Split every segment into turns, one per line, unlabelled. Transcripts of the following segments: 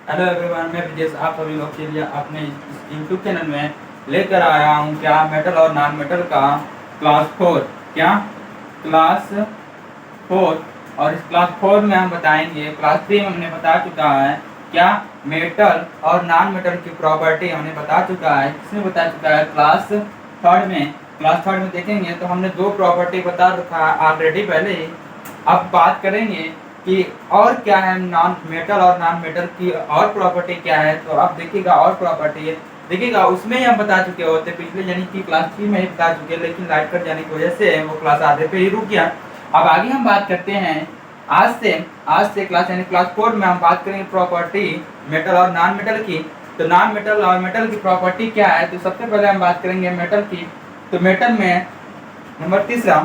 Hello everyone, मैं विदेश आप सभी लोग के लिए अपने यूट्यूब चैनल में लेकर आया हूँ क्या मेटल और नॉन मेटल का क्लास 4। क्या क्लास 4? और इस क्लास 4 में हम बताएंगे, क्लास 3 में हमने बता चुका है क्या मेटल और नॉन मेटल की प्रॉपर्टी हमने बता चुका है। किसने बता चुका है? क्लास 3 में। क्लास 3 में देखेंगे तो हमने दो प्रॉपर्टी बता रखा है ऑलरेडी पहले ही। अब बात करेंगे कि और क्या है नॉन मेटल और नॉन मेटल की और प्रॉपर्टी क्या है। तो अब देखिएगा और प्रॉपर्टी है, देखिएगा उसमें ही हम बता चुके होते पिछले यानी कि क्लास 3 में ही बता चुके, लेकिन लाइट कट जाने की वजह से वो क्लास आधे पे ही रुक गया। अब आगे हम बात करते हैं आज से क्लास यानी क्लास 4 में हम बात करेंगे प्रॉपर्टी मेटल और नॉन मेटल की। तो नॉन मेटल और मेटल की प्रॉपर्टी क्या है? तो सबसे पहले हम बात करेंगे मेटल की। तो मेटल में नंबर तीसरा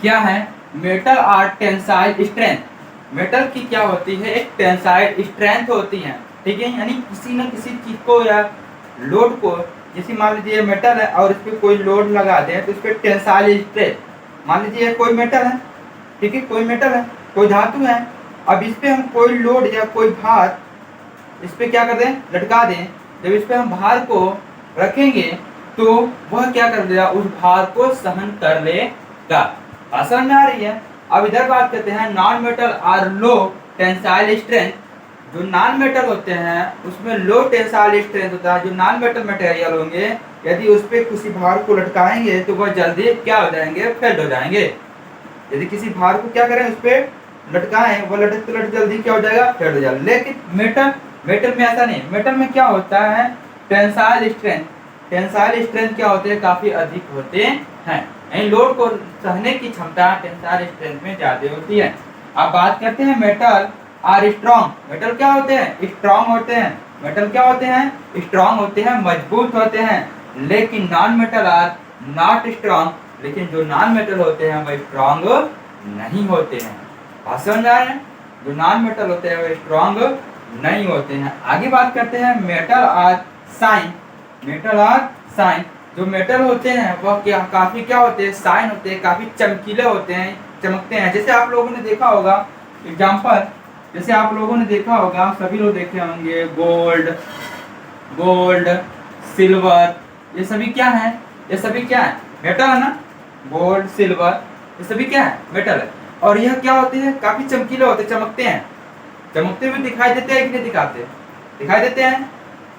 क्या है? Metal are tensile strength. Metal की क्या होती है? एक टेंसाइल स्ट्रेंथ होती है, ठीक है। यानी किसी न किसी चीज को या लोड को, जैसे मान लीजिए मेटल है और इस पर कोई लोड लगा दें तो इस पर टेंसाइल स्ट्रेंथ। मान लीजिए कोई मेटल है, ठीक है, कोई मेटल है, कोई धातु है। अब इस पे हम कोई लोड या कोई भार इस पे क्या कर दें? लटका दें। जब इस पे हम भार को रखेंगे तो वह क्या कर देगा? उस भार को सहन कर लेगा। बात समझ में आ रही है? अब इधर बात करते हैं non metal are low tensile strength. जो नॉन मेटल होते हैं उसमें लो टेंसाइल स्ट्रेंथ होता है। जो नॉन मेटल मटेरियल होंगे यदि उस पर किसी भार को लटकाएंगे तो वह जल्दी क्या हो जाएंगे? फेल्ड हो जाएंगे। यदि किसी भार को क्या करें? उस पर लटकाएं, वो लटकते लटकते जल्दी क्या हो जाएगा? फेल्ड हो जाएगा। लेकिन मेटल में ऐसा नहीं। मेटल में क्या होता है? टेंसाइल स्ट्रेंथ क्या होते हैं? काफी अधिक होते हैं। लोड को सहने की क्षमता टेंसाइल स्ट्रेंथ में ज्यादा होती है। अब बात करते हैं मेटल आर स्ट्रॉन्ग। मेटल क्या होते हैं? स्ट्रॉन्ग होते हैं। मेटल क्या होते हैं? स्ट्रॉन्ग होते हैं, मजबूत होते हैं। लेकिन non metal are not strong. लेकिन जो नॉन मेटल होते हैं वह स्ट्रॉन्ग नहीं होते हैं। बात समझ आ रहे हैं? जो नॉन मेटल होते हैं वह स्ट्रॉन्ग नहीं होते हैं। आगे बात करते हैं metal are shine. Metal are shine. जो मेटल होते हैं वह काफी क्या होते हैं? साइन होते हैं, काफी चमकीले होते हैं, चमकते हैं। जैसे आप लोगों ने देखा होगा एग्जाम्पल, जैसे आप लोगों ने देखा होगा, सभी लोग देखे होंगे, गोल्ड सिल्वर, ये सभी क्या है? ये सभी क्या है? मेटल है ना। गोल्ड सिल्वर ये सभी क्या है? मेटल है। और यह क्या होते हैं? काफी चमकीले होते हैं, चमकते हैं। चमकते हुए दिखाई देते हैं कि नहीं दिखाते? दिखाई देते हैं।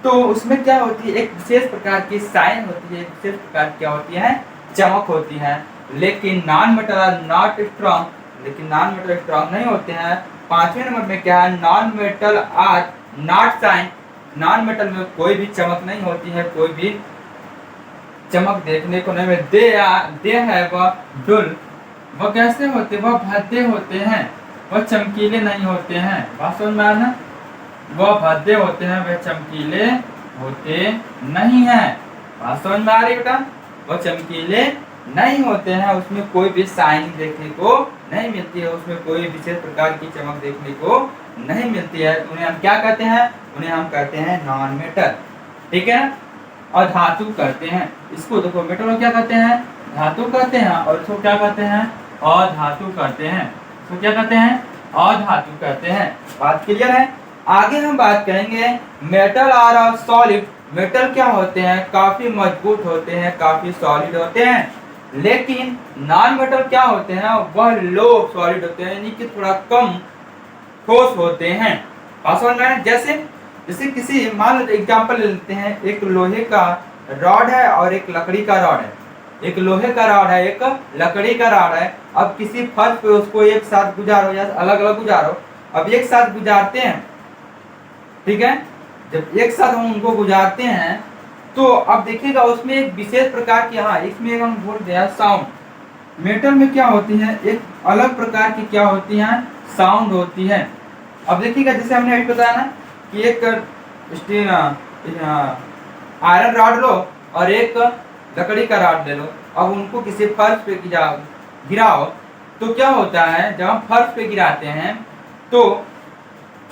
तो उसमें क्या होती है? एक विशेष प्रकार की साइन होती है, एक विशेष प्रकार क्या होती है? चमक होती है। लेकिन non metal are not strong. लेकिन नॉन मेटल स्ट्रॉन्ग नहीं होते हैं। 5वें नंबर में क्या है? Non metal are not shine. Non metal में कोई भी चमक नहीं होती है, कोई भी चमक देखने को नहीं मिलती। दे है वह डुल। वह कैसे होते? वह भद्दे होते हैं, वह चमकीले नहीं होते हैं। बात समझ में आ रहा? वह भद्दे होते हैं, वह चमकीले होते नहीं हैं। बात समझ में आ रही बेटा? वह चमकीले नहीं होते हैं, उसमें कोई भी साइन देखने को नहीं मिलती है, उसमें कोई विशेष प्रकार की चमक देखने को नहीं मिलती है। उन्हें हम क्या कहते हैं? उन्हें हम कहते हैं नॉन मेटल, ठीक है। और धातु कहते हैं इसको। देखो मेटल को क्या कहते हैं? धातु कहते हैं। और इसको क्या कहते हैं? अधातु कहते हैं। इसको क्या कहते हैं? अधातु कहते हैं। बात क्लियर है? आगे हम बात करेंगे मेटल आर सॉलिड। मेटल क्या होते हैं? काफी मजबूत होते हैं, काफी सॉलिड होते हैं। लेकिन नॉन मेटल क्या होते हैं? वह लो सॉलिड होते हैं, यानी कि थोड़ा कम ठोस होते हैं। बात समझ में आया? जैसे किसी मान लो एग्जाम्पल ले लेते हैं, एक लोहे का रॉड है और एक लकड़ी का रॉड है। एक लोहे का रॉड है, एक लकड़ी का रॉड है। अब किसी फर्श पे उसको एक साथ गुजारो या अलग अलग गुजारो। अब एक साथ गुजारते हैं, ठीक है। जब एक साथ हम उनको गुजारते हैं तो अब देखिएगा उसमें एक विशेष प्रकार की, हाँ इसमें हम भूल गया, साउंड। मेटल में क्या होती है? एक अलग प्रकार की क्या होती है? साउंड होती है। अब देखिएगा जैसे हमने अभी बताया ना कि एक आयरन रॉड लो और एक लकड़ी का रॉड ले लो। अब उनको किसी फर्श पे गिराओ तो क्या होता है? जब हम फर्श पे गिराते हैं तो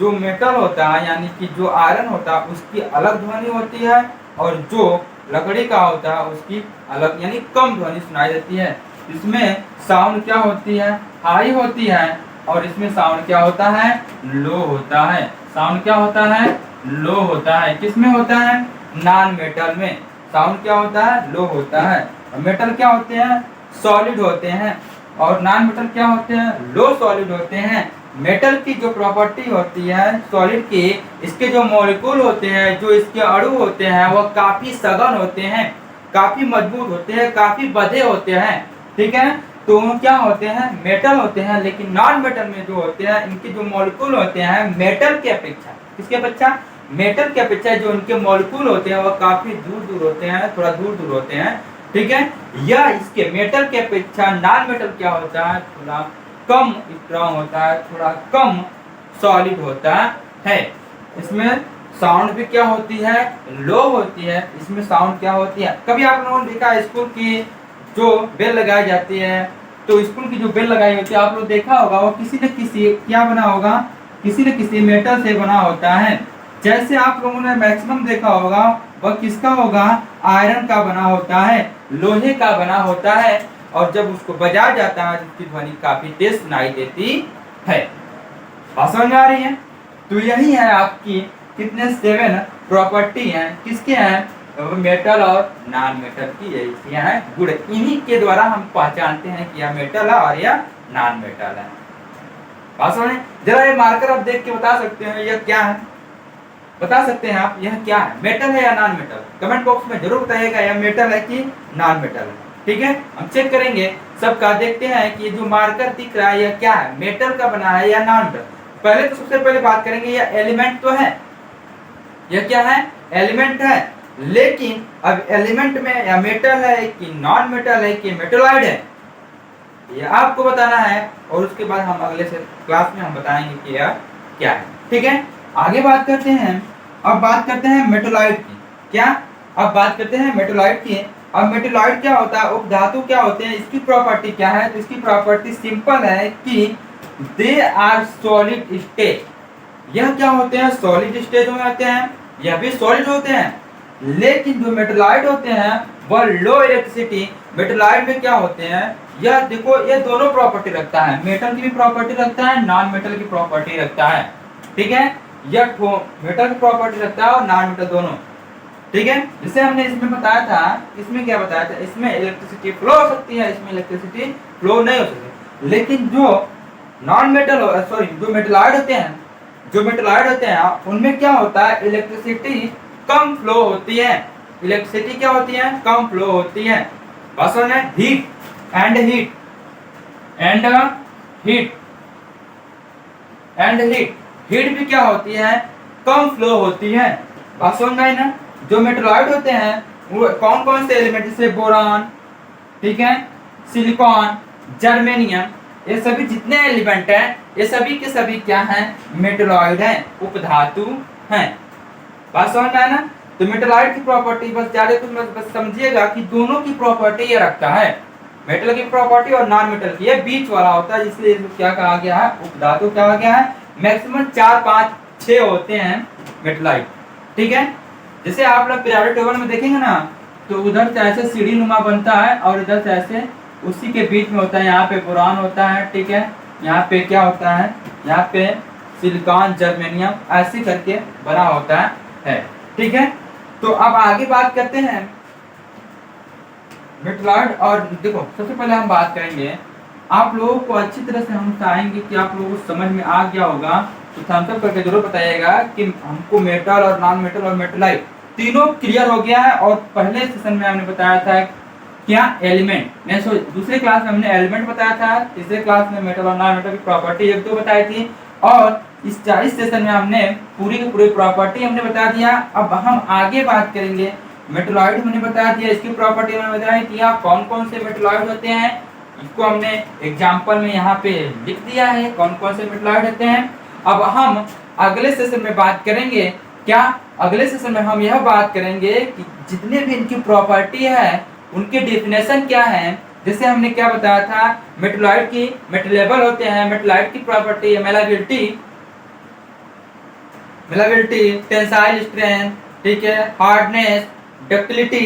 जो मेटल होता है यानी कि जो आयरन होता है उसकी अलग ध्वनि होती है, और जो लकड़ी का होता है उसकी अलग यानी कम ध्वनि सुनाई देती है। इसमें साउंड क्या होती है? हाई होती है, और इसमें साउंड क्या होता है? लो होता है। साउंड क्या होता है, लो होता है। किसमें होता है, नॉन मेटल में साउंड क्या होता है, लो होता है। और मेटल क्या होते हैं, सॉलिड होते हैं। और नॉन मेटल क्या होते हैं, लो सॉलिड होते हैं। मेटल की जो प्रॉपर्टी होती है सॉलिड की, इसके जो मॉलिक्यूल होते हैं, जो इसके अणु होते हैं, वह काफी सघन होते हैं, काफी मजबूत होते हैं, काफी बधे होते हैं। ठीक है, तो वो क्या होते हैं, मेटल होते हैं। लेकिन नॉन मेटल में जो होते हैं, इनके जो मॉलिक्यूल होते हैं मेटल के अपेक्षा, किसके अपेक्षा, मेटल के अपेक्षा जो उनके मॉलिक्यूल होते हैं वह काफी दूर दूर होते हैं, थोड़ा दूर दूर होते हैं। ठीक है, या इसके मेटल के अपेक्षा नॉन मेटल क्या होता है, थोड़ा कम स्ट्रॉन्ग होता है, थोड़ा कम सॉलिड होता है। इसमें साउंड भी क्या होती है, लो होती है। इसमें साउंड क्या होती है, कभी आप लोगों ने देखा स्कूल की जो बेल लगाई जाती है, तो स्कूल की जो बेल लगाई होती है आप लोग देखा होगा, वो किसी न किसी क्या बना होगा, किसी न किसी मेटल से बना होता है। जैसे आप लोगों ने मैक्सिमम देखा होगा, वह किसका होगा, आयरन का बना होता है, लोहे का बना होता है। और जब उसको बजाया जाता है तो उसकी ध्वनि काफी तेज सुनाई देती है। बात समझ में आ रही है। तो यही है आपकी कितने 7 प्रॉपर्टी हैं, किसके हैं, मेटल और नॉन मेटल की, यही है गुण। इन्हीं के द्वारा हम पहचानते हैं कि यह मेटल है और यह नॉन मेटल है। बात समझ, जरा ये मार्कर आप देख के बता सकते हैं यह क्या है, बता सकते हैं आप यह क्या है, मेटल है या नॉन मेटल, कमेंट बॉक्स में जरूर बताइएगा यह मेटल है कि नॉन मेटल है। ठीक है, हम चेक करेंगे सबका, देखते हैं कि जो मार्कर दिख रहा है यह क्या है, मेटल का बना है या नॉन मेटल। पहले तो सबसे पहले बात करेंगे यह एलिमेंट तो है, यह क्या है, एलिमेंट है। लेकिन अब एलिमेंट में या मेटल है कि नॉन मेटल है कि मेटलॉइड है, यह आपको बताना है। और उसके बाद हम अगले से क्लास में हम बताएंगे कि यह क्या है। ठीक है, आगे बात करते हैं। अब बात करते हैं मेटलॉइड की, क्या, अब बात करते हैं मेटलॉइड की। अब मेटलॉइड क्या होता है, उपधातु क्या होते हैं, इसकी प्रॉपर्टी क्या है, तो इसकी प्रॉपर्टी सिंपल है कि दे आर सॉलिड स्टेट। यह क्या होते हैं, सॉलिड स्टेट में होते हैं, यह भी सॉलिड होते हैं। लेकिन जो मेटलॉइड होते हैं वह लो इलेक्ट्रिसिटी, मेटलॉइड में क्या होते हैं, यह देखो ये दोनों प्रॉपर्टी रखता है, मेटल की भी प्रॉपर्टी रखता है, नॉन मेटल की प्रॉपर्टी रखता है। ठीक है, यह मेटल की प्रॉपर्टी रखता है और नॉन मेटल दोनों। ठीक है, जिसे हमने इसमें बताया था, इसमें क्या बताया था, इसमें इलेक्ट्रिसिटी फ्लो हो सकती है, इसमें इलेक्ट्रिसिटी फ्लो नहीं हो सकती। लेकिन जो नॉन मेटल सॉरी जो मेटलॉइड होते हैं, जो मेटलॉइड होते हैं उनमें क्या होता है, इलेक्ट्रिसिटी कम फ्लो होती है। इलेक्ट्रिसिटी क्या होती है, कम फ्लो होती है। बस है heat and heat and heat and heat, heat भी क्या होती है, कम फ्लो होती है। बात समझ में ना। जो मेटलॉइड होते हैं वो कौन कौन से एलिमेंट, जैसे बोरान, ठीक है, सिलिकॉन, जर्मेनियम, ये सभी जितने एलिमेंट हैं ये सभी के सभी क्या हैं, मेटलॉइड हैं, उपधातु हैं। बात समझ में है ना। तो मेटलॉइड की प्रॉपर्टी बस ज्यादा तुम बस समझिएगा कि दोनों की प्रॉपर्टी ये रखता है, मेटल की प्रॉपर्टी और नॉन मेटल की, ये बीच वाला होता है, इसलिए क्या कहा गया है, उपधातु कहा गया है। मैक्सिमम 4, 5, 6 होते हैं मेटलॉइड। ठीक है, जैसे आप लोग पीरियोडिक टेबल में देखेंगे ना, तो उधर से ऐसे सीढ़ी नुमा बनता है और इधर से ऐसे उसी के बीच में होता है, यहाँ पे बोरान होता है, ठीक है, यहाँ पे क्या होता है, यहाँ पे सिलिकॉन, जर्मेनियम, ऐसे करके बना होता है। ठीक है, तो अब आगे बात करते हैं मेटलॉइड। और देखो सबसे पहले हम बात करेंगे, आप लोगों को अच्छी तरह से हम चाहेंगे कि आप लोगों को समझ में आ गया होगा, तो थम्स अप करके जरूर बताइएगा कि हमको मेटल और नॉन मेटल और मेटलॉइड तीनों क्लियर हो गया है। और पहले सेशन में हमने बताया था क्या, एलिमेंट, नहीं सॉरी दूसरे क्लास में हमने एलिमेंट बताया था, तीसरे क्लास में मेटल और नॉन मेटल की प्रॉपर्टी 1, 2 बताई थी, और इस 40 सेशन में हमने पूरी की पूरी प्रॉपर्टी हमने बता दिया। अब हम आगे बात करेंगे, मेटलॉइड हमने बता दिया, इसकी प्रॉपर्टी हमने बताया कि कौन कौन से मेटलॉइड होते हैं, इसको हमने एग्जाम्पल में यहाँ पे लिख दिया है कौन कौन से मेटलॉइड होते हैं। अब हम अगले सेशन में बात करेंगे, क्या, अगले सेशन में हम यह बात करेंगे कि जितने भी इनकी प्रॉपर्टी है उनके डेफिनेशन क्या है। जैसे हमने क्या बताया था, मेटलॉइड की मेटलेबल होते हैं, मेटलॉइड की प्रॉपर्टी है मेलाबिलिटी, टेंसाइल स्ट्रेंथ, ठीक है, हार्डनेस, डक्टिलिटी,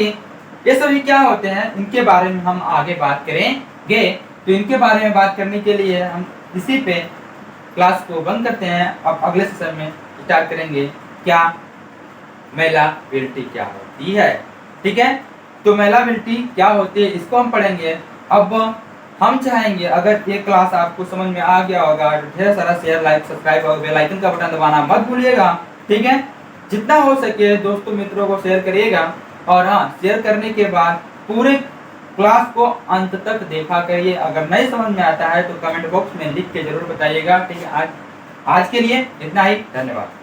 ये सभी क्या होते हैं, इनके बारे में हम आगे बात करेंगे। तो इनके बारे में बात करने के लिए हम इसी पे क्लास को बंद करते हैं, अब अगले सेशन में स्टार्ट करेंगे क्या मेलाबिलिटी क्या होती है। ठीक है, तो मेलाबिलिटी क्या होती है इसको हम पढ़ेंगे। अब हम चाहेंगे अगर ये क्लास आपको समझ में आ गया होगा तो ढेर सारा शेयर, लाइक, सब्सक्राइब और बेल आइकन का बटन दबाना मत भूलिएगा। ठीक है, जितना हो सके दोस्तों मित्रों को शेयर करिएगा। और हाँ, शेयर करने के बाद पूरे क्लास को अंत तक देखा करिए। अगर नहीं समझ में आता है तो कमेंट बॉक्स में लिख के जरूर बताइएगा। ठीक है, आज के लिए इतना ही, धन्यवाद।